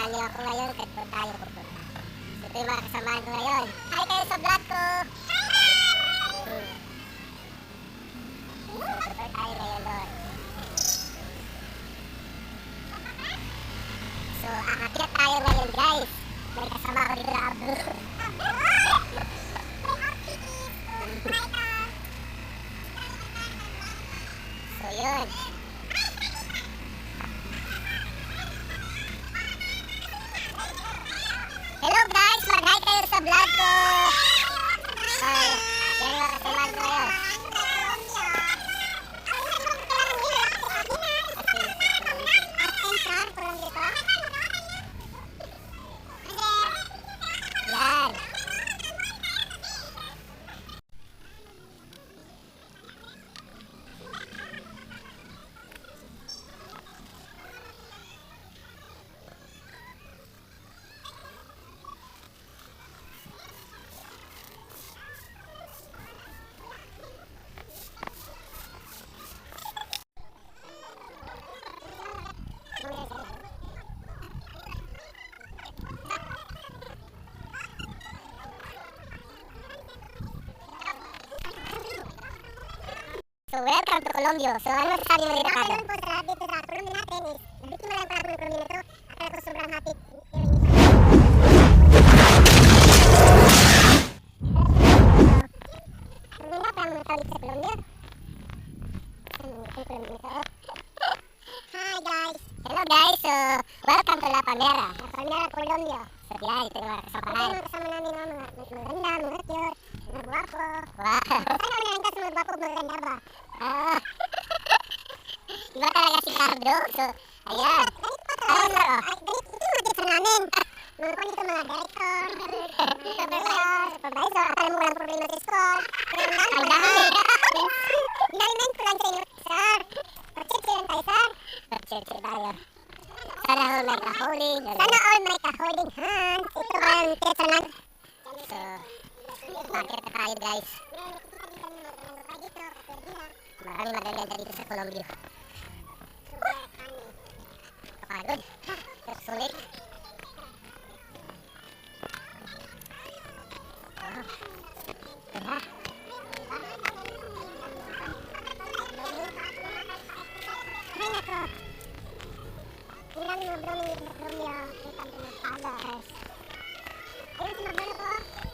niyo ako ngayon kahit doon tayo pupunta. Ito yung mga kasamaan ko ngayon. Hi kayo sa vlog ko! Pupunta tayo ngayon doon. So, aakyat tayo ngayon guys. May kasama ko dito na Abdo. So, yun. Hello guys! Mag-hi kayo sa vlog ko! Ay, yan yung mga kasamaan ko ngayon. Yan. So, welcome to Colombia. So, ano masasabi mo dito, Carlo? Po sa lahat dito sa Colombia natin is, nabiktima lang pala po ng Colombia na ito. Akala ko sobrang happy. Maganda pa ang tawag sa Colombia. Hi guys! Hello guys! So, welcome to La Palmera. La Palmera, Colombia. So, yan, ito yung mga kasamahan. Ito yung mga kasama namin, mga maganda, mga cute, mga guwapo. Wow! Sana kami nalangkas sa mga guwapo, maganda ba? Iba talaga si Carlo. So, ayan. Ayun na, oh. Ito yung mga dito namin. Mga kung dito mga director, supervisor, akala mo walang problema sa school. Ang dami. Daliman ko lang sa inyo, sir. Pag-check lang tayo, sir. Pag-check tayo. Sana all may ka-holding. Sana all may ka-holding hands. Ito ba ang tetsanan? So, bakit na tayo, guys? Maraming magaganda dito sa Colombia. Kapagod. Pero sulit. Kaya. Ay nako. Ilang mga brownie sa Colombia. Kita ng pagas. Ayun si Magbano po.